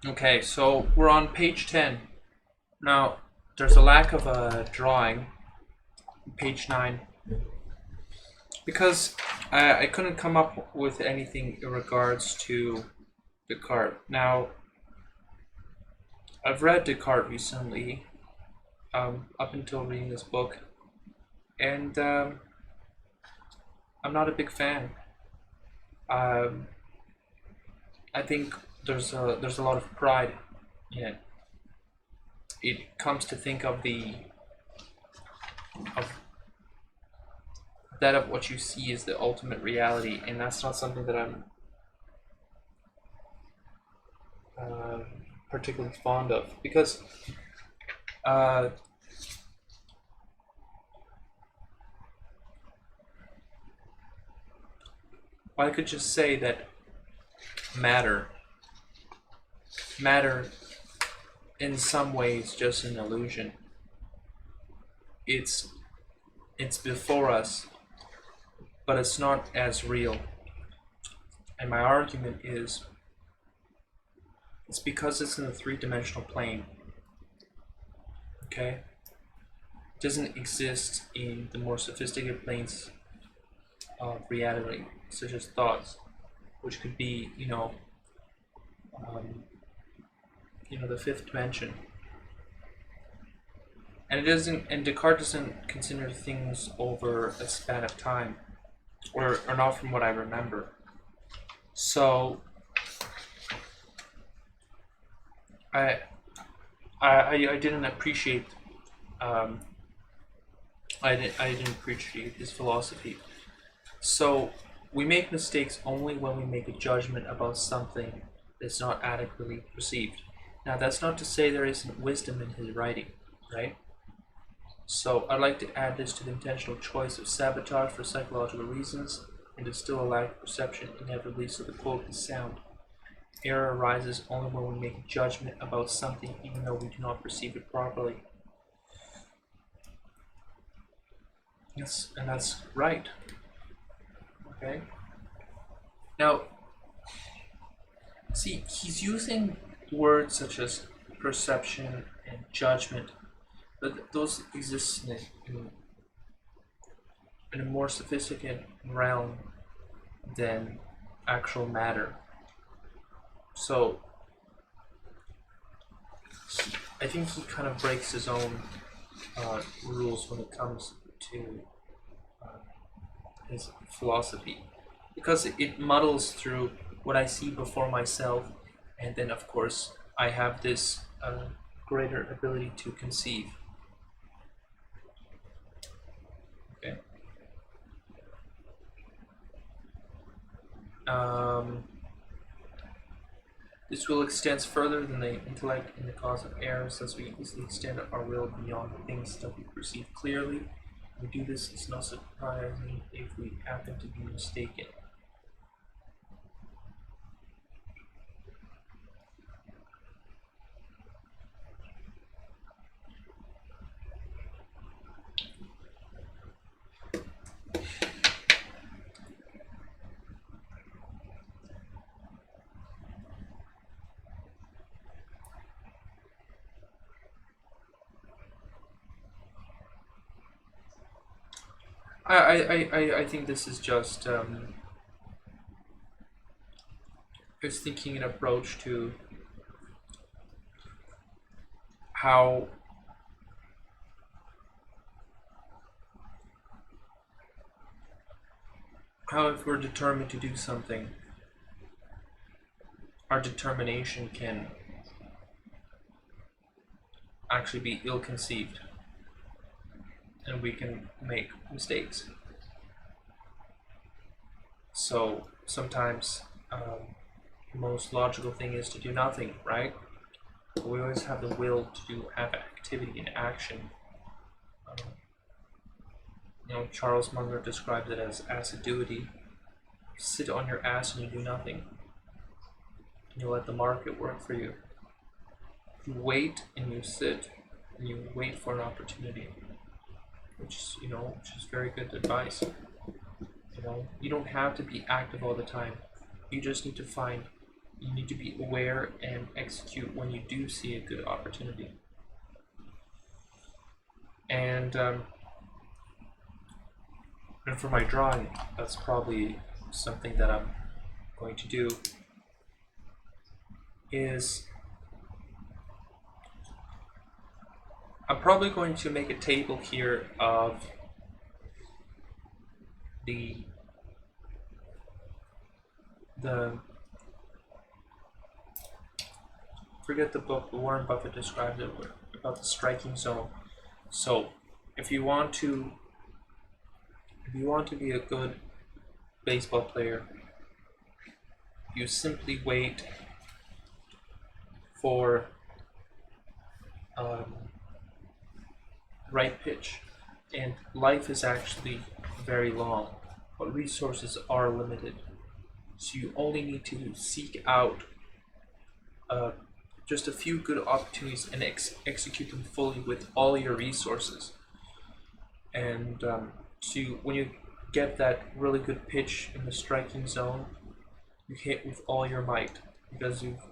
Okay, so we're on page 10. Now, there's a lack of a drawing, page 9, because I couldn't come up with anything in regards to Descartes. Now, I've read Descartes recently, up until reading this book, and I'm not a big fan. Um, I think there's a lot of pride in it. It comes to think of of that of what you see is the ultimate reality, and that's not something that I'm uh, particularly fond of because uh, I could just say that matter, matter, in some ways, just an illusion. It's it's before us, but it's not as real. And my argument is, it's because it's in a three-dimensional plane. Okay, it doesn't exist in the more sophisticated planes of reality, such as thoughts, which could be, um, the fifth dimension. And it doesn't, and Descartes doesn't consider things over a span of time, or not from what I remember. So I I didn't appreciate um, I didn't appreciate his philosophy. So we make mistakes only when we make a judgment about something that's not adequately perceived. Now that's not to say there isn't wisdom in his writing, right? So I'd like to add this to the intentional choice of sabotage for psychological reasons and to still a lack of perception inevitably, so the quote is sound. Error arises only when we make a judgment about something even though we do not perceive it properly. Yes, and that's right. Okay. Now, see, he's using words such as perception and judgment, but those exist in a more sophisticated realm than actual matter. So, I think he kind of breaks his own rules when it comes to uh, his philosophy, because it muddles through what I see before myself, and then of course I have this greater ability to conceive. Okay. Um, this will extend further than the intellect in the cause of errors, as we easily extend our will beyond the things that we perceive clearly. When we do this, it's not surprising if we happen to be mistaken. I think this is just is thinking an approach to how if we're determined to do something, our determination can actually be ill-conceived, and we can make mistakes. So sometimes the most logical thing is to do nothing, right? But we always have the will to have activity and action. Um, Charles Munger describes it as assiduity. Sit on your ass and you do nothing. And you let the market work for you. You wait and you sit and you wait for an opportunity, which is very good advice. You don't have to be active all the time. You just need to find You need to be aware and execute when you do see a good opportunity. And for my drawing, that's probably something that I'm going to do, is I'm probably going to make a table here of the forget the book, but Warren Buffett described it about the striking zone. So if you want to be a good baseball player, you simply wait for right pitch. And life is actually very long, but resources are limited. So you only need to seek out just a few good opportunities and execute them fully with all your resources. And when you get that really good pitch in the striking zone, you hit with all your might because you've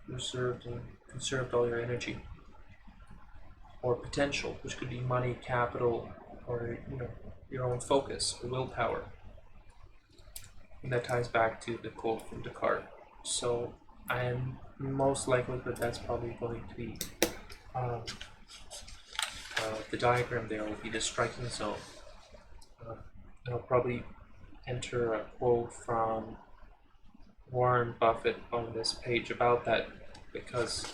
reserved and conserved all your energy or potential, which could be money, capital, or your own focus or willpower. And that ties back to the quote from Descartes. So I am most likely that that's probably going to be the diagram there will be the striking zone. And I'll probably enter a quote from Warren Buffett on this page about that because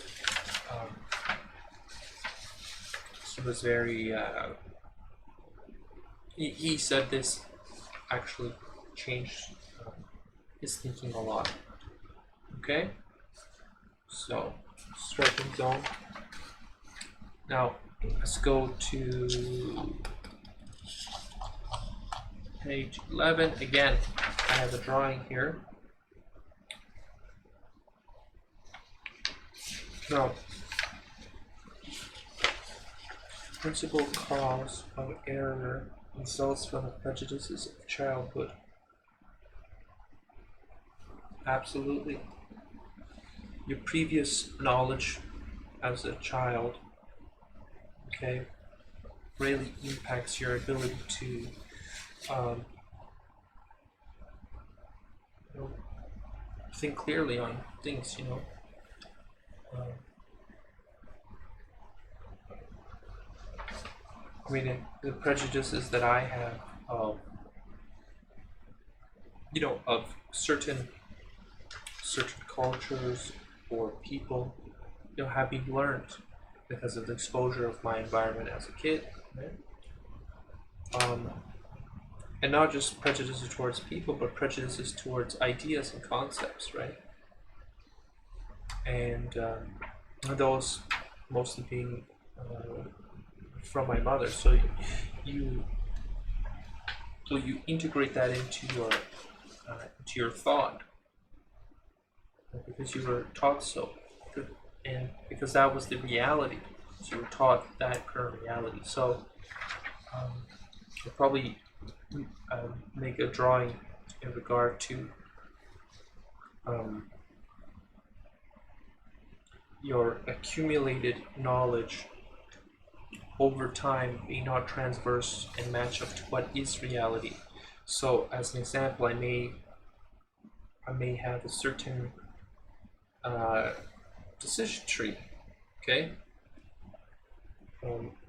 he was very he said this actually changed his thinking a lot. Okay, so striking zone. Now let's go to page 11 again. I have a drawing here. Now, principal cause of error results from the prejudices of childhood. Absolutely. Your previous knowledge as a child, okay, really impacts your ability to think clearly on things, I mean, the prejudices that I have of, of certain cultures or people, have been learned because of the exposure of my environment as a kid, right? And not just prejudices towards people, but prejudices towards ideas and concepts, right? And those mostly being from my mother. So you integrate that into your thought because you were taught so, and because that was the reality. So you were taught that current reality. So I'll probably make a drawing in regard to your accumulated knowledge over time being not transverse and match up to what is reality. So as an example, I may have a certain decision tree, okay?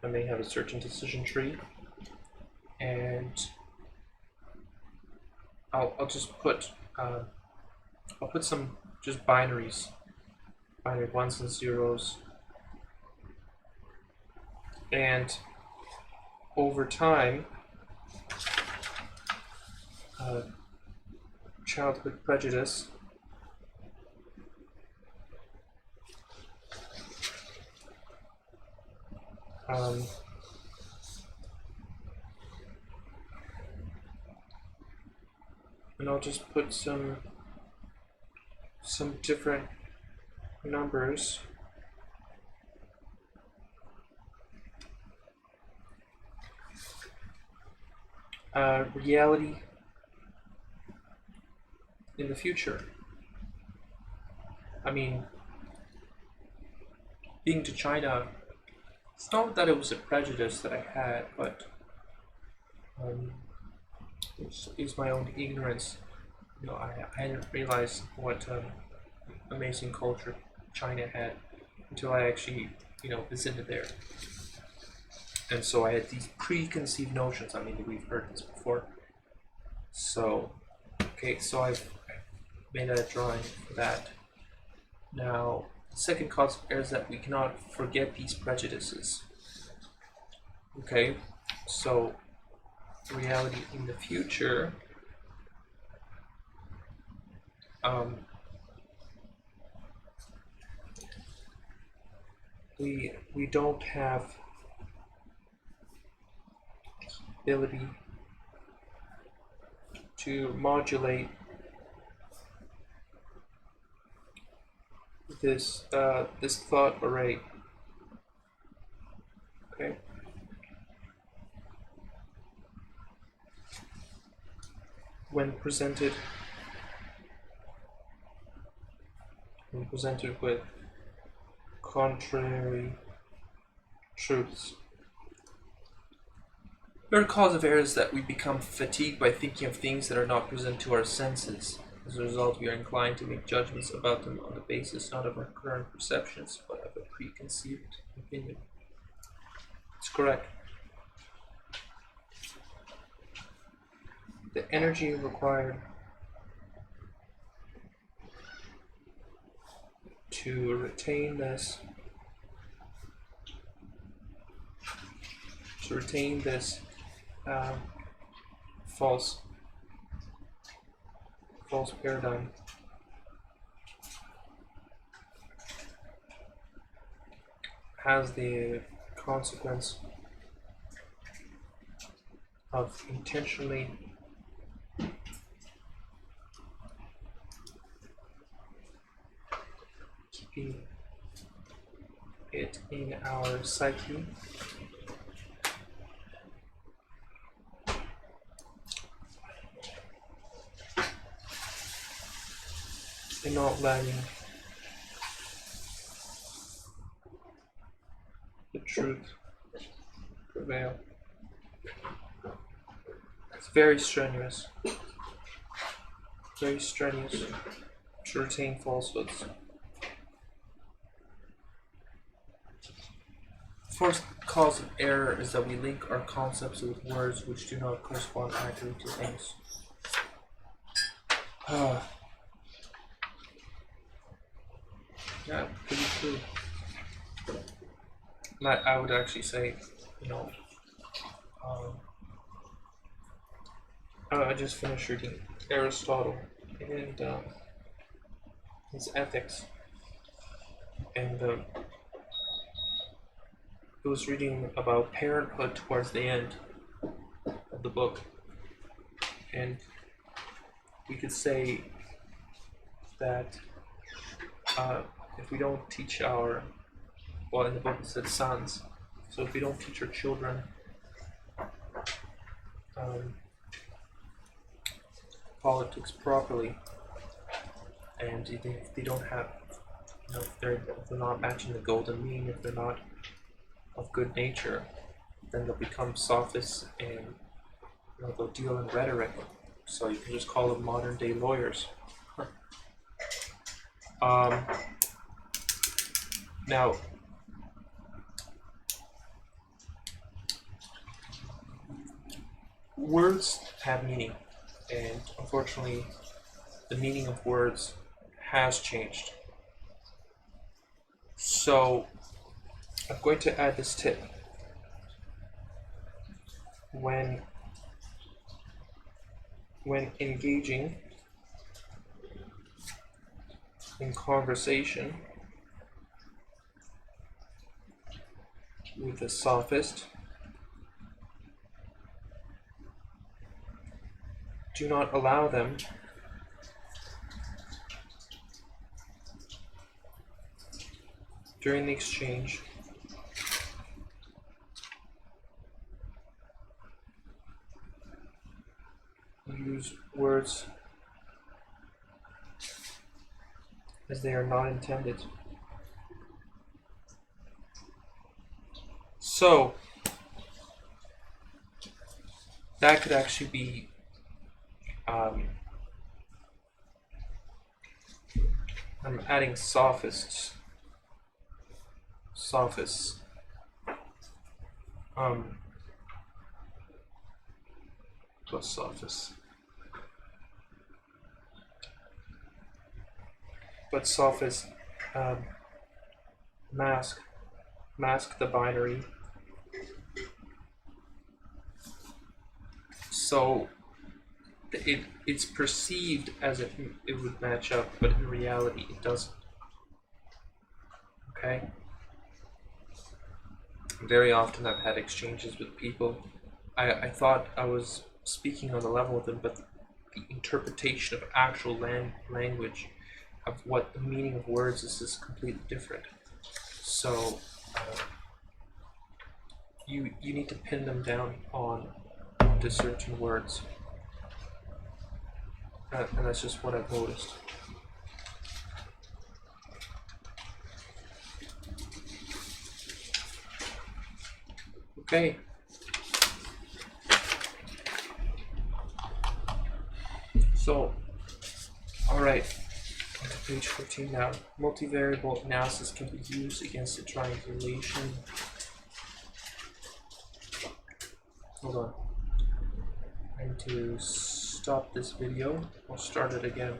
I may have a certain decision tree, and I'll just put I'll put some just binaries, binary ones and zeros, and over time, childhood prejudice and I'll just put some different numbers. Reality in the future. I mean, being to China, it's not that it was a prejudice that I had, but um, it's my own ignorance. I didn't realize what amazing culture China had until I actually, visited there. And so I had these preconceived notions. I mean, we've heard this before. So, okay, so I've made a drawing for that. Now, the second cause of error is that we cannot forget these prejudices. Okay, so reality in the future, um, we don't have the ability to modulate this thought array. Okay, when presented with contrary truths. Third cause of error is that we become fatigued by thinking of things that are not present to our senses. As a result, we are inclined to make judgments about them on the basis not of our current perceptions, but of a preconceived opinion. It's correct. The energy required to retain this false paradigm has the consequence of intentionally keeping it in our psyche and not letting the truth prevail. It's very strenuous to retain falsehoods. Fourth cause of error is that we link our concepts with words which do not correspond accurately to things. Yeah, pretty true. I would actually say, um, I just finished reading Aristotle and his Ethics, and I was reading about parenthood towards the end of the book, and we could say that if we don't teach in the book it said sons, so if we don't teach our children politics properly, and if they don't have, if they're not matching the golden mean, if they're not of good nature, then they'll become sophists and they'll deal in rhetoric. So you can just call them modern day lawyers. Now, words have meaning, and unfortunately, the meaning of words has changed. So, I'm going to add this tip. When engaging in conversation with a sophist, do not allow them during the exchange use words as they are not intended. So that could actually be I'm adding sophists. Sophists. Plus sophists. But sophists mask the binary. So it's perceived as if it would match up, but in reality it doesn't. Okay? Very often I've had exchanges with people. I thought I was speaking on the level with them, but the interpretation of actual language, of what the meaning of words is completely different. So you need to pin them down to certain words. And that's just what I've noticed. Okay. So, alright, on to page 14 now. Multivariable analysis can be used against the triangulation. Hold on. I need to stop this video. I'll start it again.